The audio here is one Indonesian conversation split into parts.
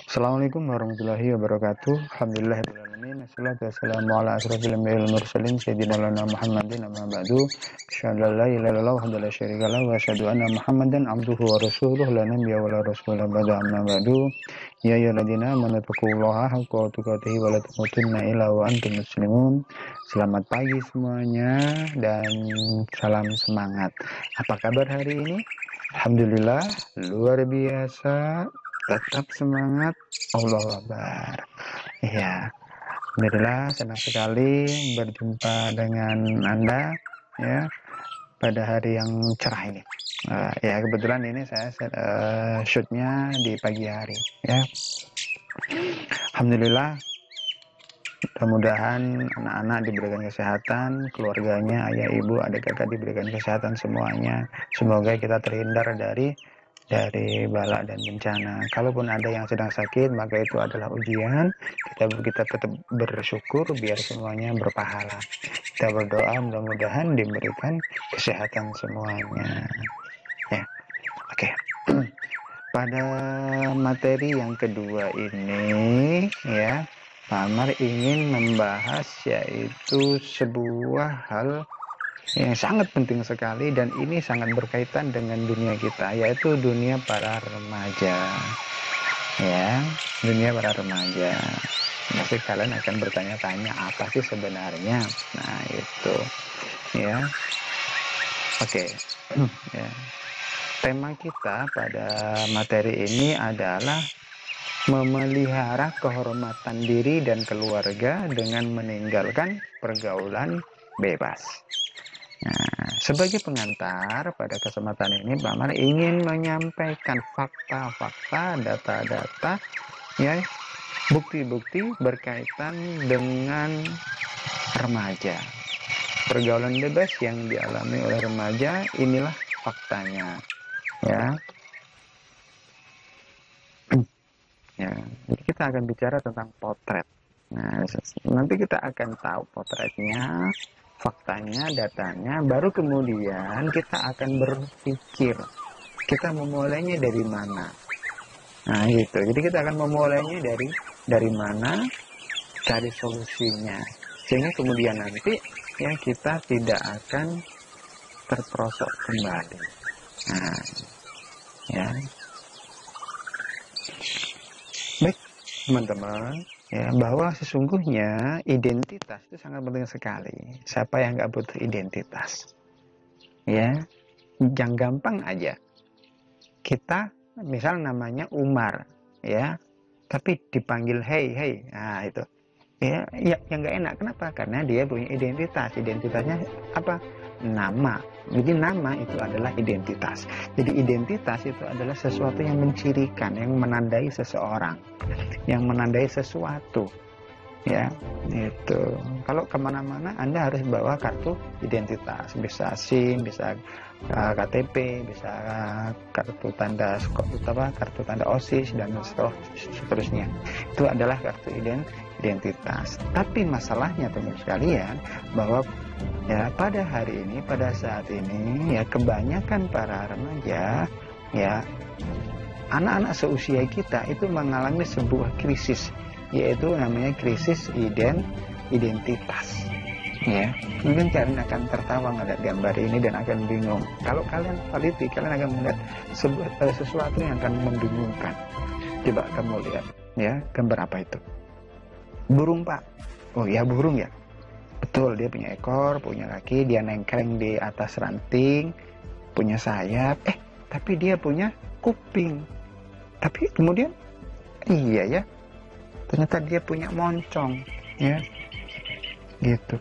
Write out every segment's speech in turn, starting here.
Assalamualaikum warahmatullahi wabarakatuh. Alhamdulillahirabbil alamin. Wassalatu wassalamu ala asrofil anbiya'il mursalin sayyidina lana Muhammadin amma ba'du. Asyhadu an la ilaha illallah wahdahu la syarika lahu wa asyhadu anna Muhammadan abduhu wa rasuluhu la nabiyya wa la rasula ba'da amma ba'du. Ya ayyuhalladzina amanu taqullaha haqqa tuqatih wa la tamutunna illa wa antum muslimun. Selamat pagi semuanya dan salam semangat. Apa kabar hari ini? Alhamdulillah luar biasa. Tetap semangat, Allah Akbar. Ya, alhamdulillah senang sekali berjumpa dengan Anda ya pada hari yang cerah ini. Ya kebetulan ini saya shootnya di pagi hari ya. Alhamdulillah, mudah-mudahan anak-anak diberikan kesehatan, keluarganya, ayah, ibu, adik, kakak diberikan kesehatan semuanya. Semoga kita terhindar dari bala dan bencana. Kalaupun ada yang sedang sakit, maka itu adalah ujian. Kita tetap bersyukur biar semuanya berpahala. Kita berdoa mudah-mudahan diberikan kesehatan semuanya. Ya, oke. Pada materi yang kedua ini, ya, Pak Amar ingin membahas yaitu sebuah hal yang sangat penting sekali dan ini sangat berkaitan dengan dunia kita, yaitu dunia para remaja ya, dunia para remaja. Pasti kalian akan bertanya-tanya apa sih sebenarnya. Nah itu ya, oke. Ya. Tema kita pada materi ini adalah memelihara kehormatan diri dan keluarga dengan meninggalkan pergaulan bebas. Nah, sebagai pengantar pada kesempatan ini, Pak Amar ingin menyampaikan fakta-fakta, data-data, ya, bukti-bukti berkaitan dengan remaja. Pergaulan bebas yang dialami oleh remaja, inilah faktanya, ya. Ya, jadi kita akan bicara tentang potret. Nah, nanti kita akan tahu potretnya, faktanya, datanya, baru kemudian kita akan berpikir kita memulainya dari mana. Nah gitu, jadi kita akan memulainya dari mana, cari solusinya, sehingga kemudian nanti ya kita tidak akan terperosok kembali. Nah ya, baik teman-teman, ya, bahwa sesungguhnya identitas itu sangat penting sekali. Siapa yang nggak butuh identitas? Ya, yang gampang aja. Kita misal namanya Umar, ya, tapi dipanggil hey, nah itu, ya, yang nggak enak. Kenapa? Karena dia punya identitas. Identitasnya apa? Nama. Jadi nama itu adalah identitas. Jadi identitas itu adalah sesuatu yang mencirikan, yang menandai seseorang, yang menandai sesuatu, ya itu. Kalau kemana-mana Anda harus bawa kartu identitas, bisa SIM, bisa KTP, bisa kartu tanda kartu tanda OSIS dan seterusnya. Itu adalah kartu identitas. Tapi masalahnya teman sekalian bahwa ya pada hari ini, pada saat ini ya kebanyakan para remaja, ya anak-anak seusia kita itu mengalami sebuah krisis, yaitu namanya krisis identitas. Ya, mungkin kalian akan tertawa melihat gambar ini dan akan bingung. Kalau kalian teliti, kalian akan melihat sesuatu yang akan membingungkan. Coba kamu lihat, ya, gambar apa itu? Burung, Pak. Oh ya, burung ya. Betul, dia punya ekor, punya kaki, dia nengkreng di atas ranting, punya sayap. Tapi dia punya kuping. Tapi kemudian, iya ya, ternyata dia punya moncong, ya, gitu.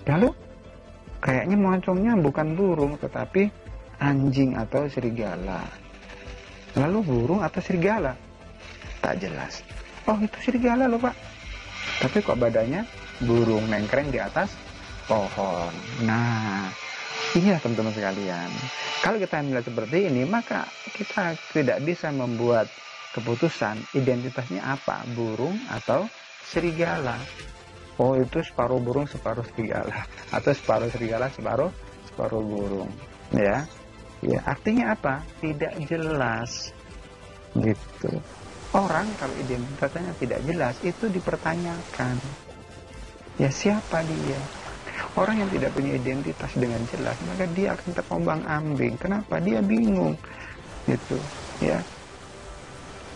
Lalu kayaknya moncongnya bukan burung, tetapi anjing atau serigala. Lalu burung atau serigala? Tak jelas. Oh, itu serigala loh, Pak. Tapi kok badannya burung nengkreng di atas pohon. Nah, iya teman-teman sekalian. Kalau kita melihat seperti ini, maka kita tidak bisa membuat keputusan identitasnya apa, burung atau serigala. Oh, itu separuh burung separuh serigala, atau separuh serigala separuh burung, ya. Ya, artinya apa? Tidak jelas, gitu. Orang kalau identitasnya tidak jelas itu dipertanyakan. Ya, siapa dia? Orang yang tidak punya identitas dengan jelas, maka dia akan terombang-ambing. Kenapa? Dia bingung, gitu, ya,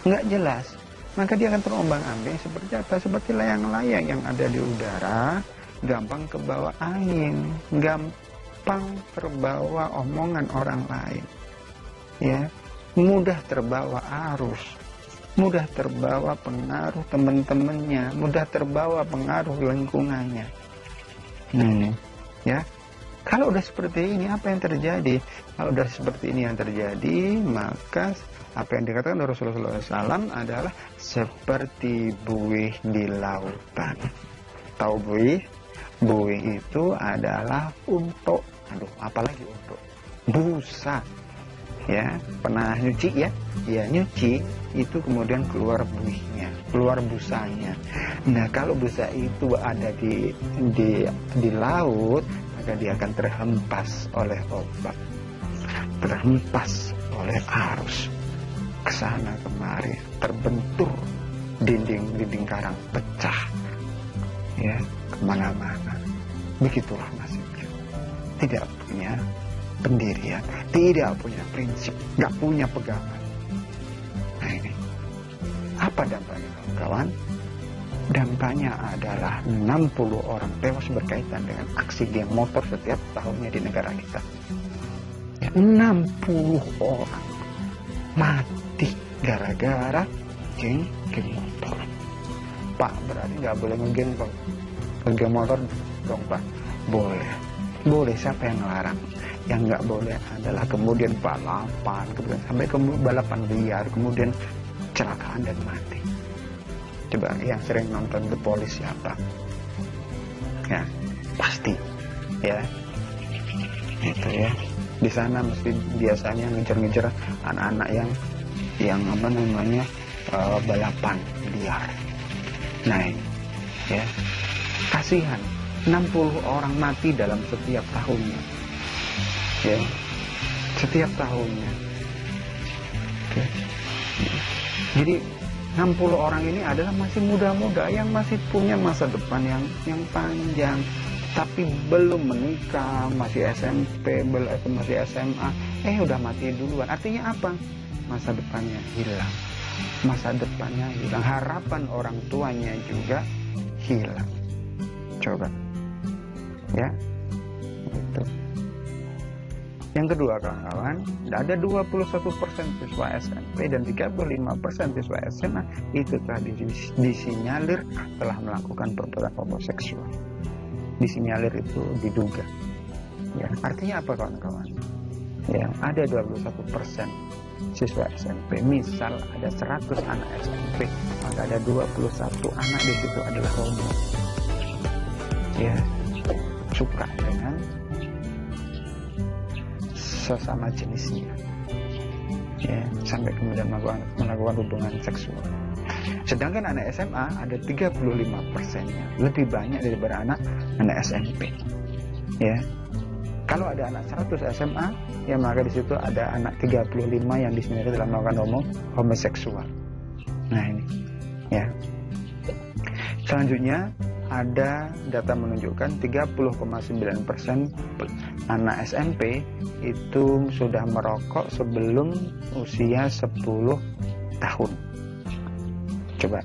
nggak jelas. Maka dia akan terombang-ambing seperti apa? Seperti layang-layang yang ada di udara, gampang kebawa angin, gampang terbawa omongan orang lain, ya, mudah terbawa arus, mudah terbawa pengaruh teman-temannya, mudah terbawa pengaruh lingkungannya. Ya, kalau udah seperti ini, apa yang terjadi? Kalau udah seperti ini yang terjadi, maka apa yang dikatakan Rasulullah SAW adalah seperti buih di lautan. Tahu buih? Buih itu adalah untuk, apalagi untuk busa. Ya, pernah nyuci ya? Ya, nyuci itu kemudian keluar buihnya, keluar busanya. Nah, kalau busa itu ada di laut, maka dia akan terhempas oleh ombak, terhempas oleh arus, kesana kemari, terbentur dinding karang, pecah, ya, kemana-mana. Begitulah nasibnya. Tidak punya pendirian, tidak punya prinsip, nggak punya pegangan. Nah, ini apa dampaknya, kawan? Dampaknya adalah 60 orang tewas berkaitan dengan aksi geng motor setiap tahunnya di negara kita. Ya, 60 orang mati gara-gara geng motor. Pak, berarti nggak boleh ngegeng motor dong, Pak? Boleh, siapa yang melarang? Yang nggak boleh adalah kemudian balapan, kemudian sampai ke balapan liar, kemudian kecelakaan dan mati. Coba yang sering nonton The Police siapa? Ya, pasti, ya, itu ya. Di sana mesti biasanya ngejar-ngejar anak-anak yang apa namanya balapan liar. Nah, ya, kasihan. 60 orang mati dalam setiap tahunnya, ya, setiap tahunnya. Oke. Jadi 60 orang ini adalah masih muda-muda yang masih punya masa depan yang panjang, tapi belum menikah, masih SMP, masih SMA, udah mati duluan. Artinya apa? Masa depannya hilang, masa depannya hilang, harapan orang tuanya juga hilang. Coba, ya, itu. Yang kedua, kawan-kawan, ada 21% siswa SMP dan 35% siswa SMA itu telah disinyalir telah melakukan perbuatan homoseksual. Disinyalir itu diduga. Ya, artinya apa, kawan-kawan? Ya, ada 21% siswa SMP. Misal ada 100 anak SMP, maka ada 21 anak di situ adalah homo. Ya, suka dengan sesama jenisnya, ya, sampai kemudian melakukan hubungan seksual. Sedangkan anak SMA ada 35%-nya, lebih banyak daripada anak SMP. Ya, kalau ada anak 100 SMA, ya maka di situ ada anak 35 yang disini telah melakukan homoseksual. Nah, ini, ya. Selanjutnya ada data menunjukkan 30,9% anak SMP itu sudah merokok sebelum usia 10 tahun. Coba,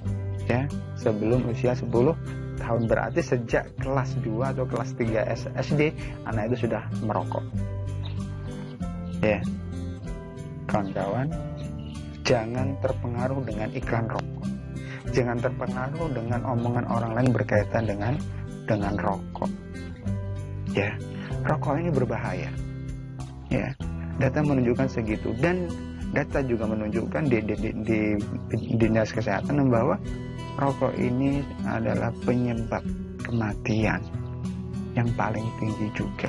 ya, sebelum usia 10 tahun, berarti sejak kelas 2 atau kelas 3 SD anak itu sudah merokok. Ya, kawan-kawan, jangan terpengaruh dengan iklan rokok. Jangan terpengaruh dengan omongan orang lain berkaitan dengan rokok. Ya, rokok ini berbahaya. Ya, data menunjukkan segitu, dan data juga menunjukkan di dinas kesehatan bahwa rokok ini adalah penyebab kematian yang paling tinggi juga.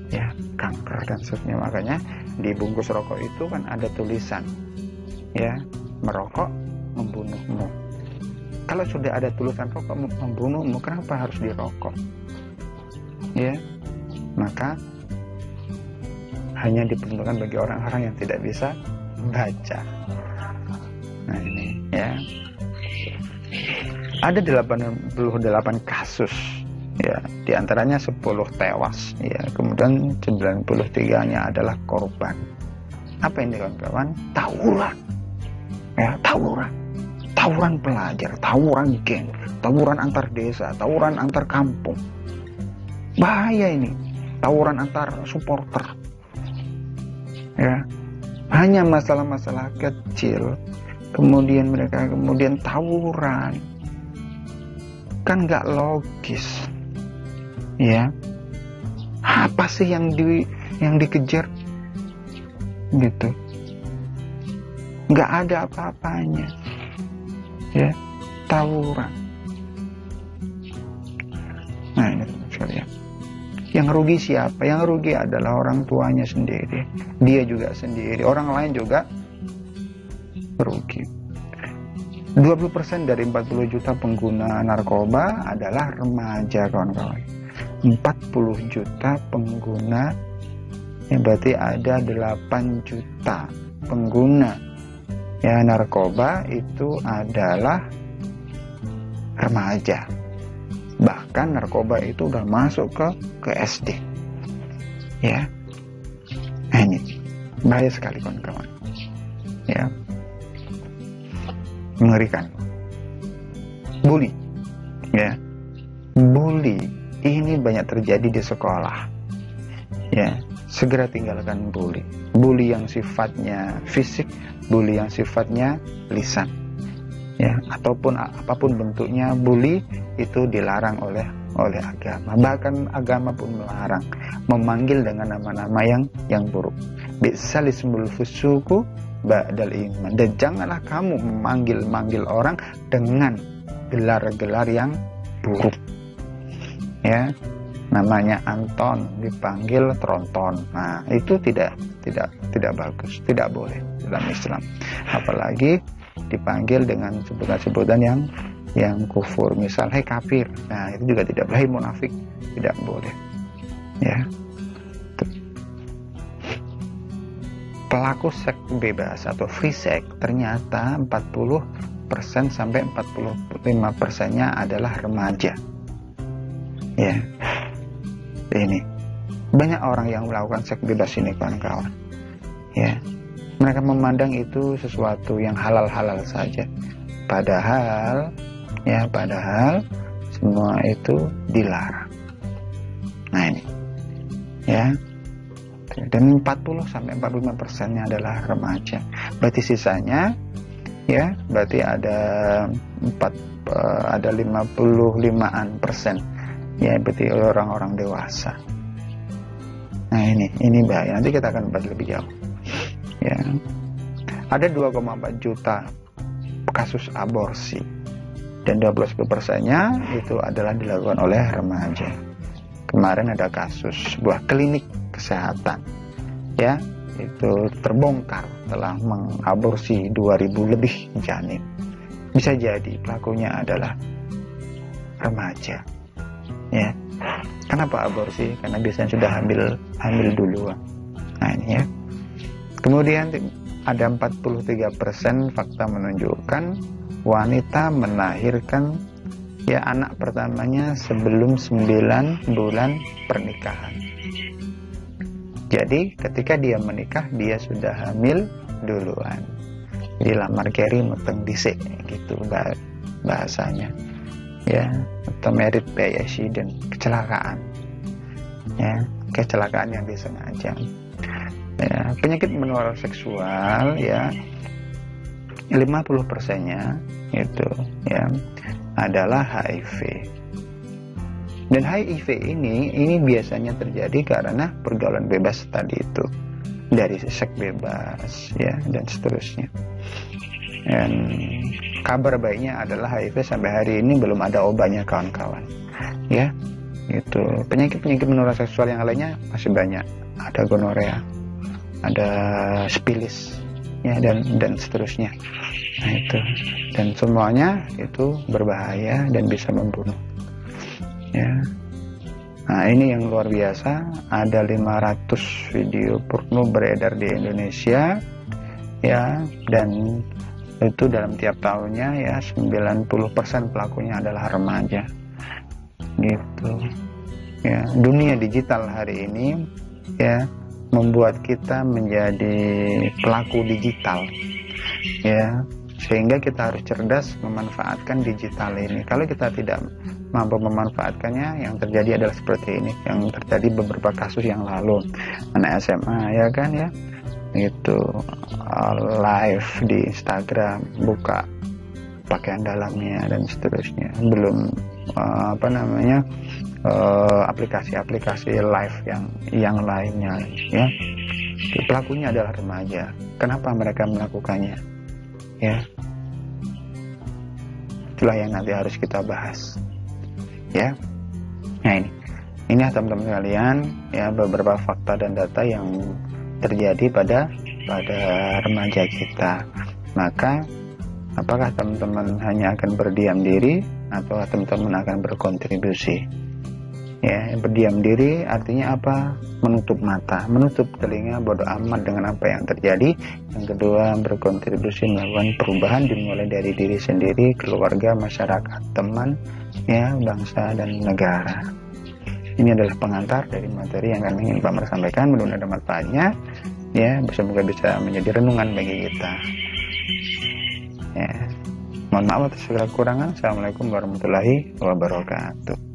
Ya, kanker dan seterusnya. Makanya di bungkus rokok itu kan ada tulisan, ya, merokok membunuhmu. Kalau sudah ada tulisan rokok membunuhmu, kenapa harus dirokok? Ya, maka hanya diperuntukkan bagi orang-orang yang tidak bisa baca. Nah ini ya, ada 88 kasus ya, diantaranya 10 tewas ya, kemudian 93-nya adalah korban. Apa ini kawan-kawan? Tawuran ya, tawuran pelajar, tawuran geng, tawuran antar desa, tawuran antar kampung. Bahaya ini, tawuran antar supporter ya, hanya masalah-masalah kecil kemudian mereka tawuran, kan nggak logis ya. Apa sih yang dikejar gitu? Nggak ada apa-apanya ya, tawuran. Nah ini sekalian, yang rugi siapa? Yang rugi adalah orang tuanya sendiri, dia juga sendiri, orang lain juga rugi. 20% dari 40 juta pengguna narkoba adalah remaja kawan-kawan. 40 juta pengguna ya, berarti ada 8 juta pengguna ya narkoba itu adalah remaja. Bahkan narkoba itu udah masuk ke SD ya. Nah, ini bahaya sekali kawan-kawan ya, mengerikan. Bully ya, bully ini banyak terjadi di sekolah ya. Segera tinggalkan bully, bully yang sifatnya fisik, bully yang sifatnya lisan ya, ataupun apapun bentuknya. Bully itu dilarang oleh agama, bahkan agama pun melarang memanggil dengan nama-nama yang buruk. Bi'sal ismul fusuku ba'dal iman, dan janganlah kamu memanggil orang dengan gelar-gelar yang buruk ya. Namanya Anton dipanggil Tronton, nah itu tidak bagus, tidak boleh dalam Islam. Apalagi dipanggil dengan sebutan-sebutan yang kufur, misal hai kafir, nah itu juga tidak boleh. Hai munafik, tidak boleh ya. Pelaku seks bebas atau free sex ternyata 40% sampai 45%-nya adalah remaja ya. Ini banyak orang yang melakukan seks bebas ini kawan-kawan ya. Mereka memandang itu sesuatu yang halal-halal saja, padahal semua itu dilarang. Nah ini ya, dan 40 sampai 45%-nya adalah remaja. Berarti sisanya ya, berarti ada 55% ya, berarti orang-orang dewasa. Nah ini bahaya, nanti kita akan bahas lebih jauh ya. Ada 2,4 juta kasus aborsi dan 21%-nya itu adalah dilakukan oleh remaja. Kemarin ada kasus sebuah klinik kesehatan ya, itu terbongkar telah mengaborsi 2000 lebih janin. Bisa jadi pelakunya adalah remaja ya. Kenapa aborsi? Karena biasanya sudah hamil duluan. Nah ini ya. Kemudian ada 43% fakta menunjukkan wanita melahirkan ya anak pertamanya sebelum 9 bulan pernikahan. Jadi ketika dia menikah, dia sudah hamil duluan. Jadi lamar keri meteng dhisik gitu bahasanya ya, atau married by accident, kecelakaan ya, kecelakaan yang disengaja ya. Penyakit menular seksual ya, 50%-nya itu ya adalah HIV. Dan HIV ini biasanya terjadi karena pergaulan bebas tadi itu, dari seks bebas ya dan seterusnya. Dan kabar baiknya adalah HIV sampai hari ini belum ada obatnya kawan-kawan ya. Itu penyakit-penyakit menular seksual yang lainnya masih banyak, ada gonorea, ada sipilis ya, dan seterusnya. Nah itu, dan semuanya itu berbahaya dan bisa membunuh ya. Nah ini yang luar biasa, ada 500 video porno beredar di Indonesia ya, dan itu dalam tiap tahunnya ya 90% pelakunya adalah remaja gitu ya. Dunia digital hari ini ya membuat kita menjadi pelaku digital ya, sehingga kita harus cerdas memanfaatkan digital ini. Kalau kita tidak mampu memanfaatkannya, yang terjadi adalah seperti ini, yang terjadi beberapa kasus yang lalu, anak SMA ya kan ya, itu live di Instagram, buka pakaian dalamnya dan seterusnya, belum aplikasi-aplikasi live yang lainnya ya. Pelakunya adalah remaja. Kenapa mereka melakukannya ya? Itulah yang nanti harus kita bahas ya. Nah ini teman-teman sekalian ya, beberapa fakta dan data yang terjadi pada remaja kita. Maka apakah teman-teman hanya akan berdiam diri atau teman-teman akan berkontribusi? Ya, berdiam diri artinya apa? Menutup mata, menutup telinga, bodoh amat dengan apa yang terjadi. Yang kedua, berkontribusi melakukan perubahan dimulai dari diri sendiri, keluarga, masyarakat, teman, ya, bangsa dan negara. Ini adalah pengantar dari materi yang kami ingin Pak Mer sampaikan. Mudah-mudahan ada manfaatnya. Ya, semoga bisa menjadi renungan bagi kita. Ya. Mohon maaf atas segala kekurangan. Assalamualaikum warahmatullahi wabarakatuh.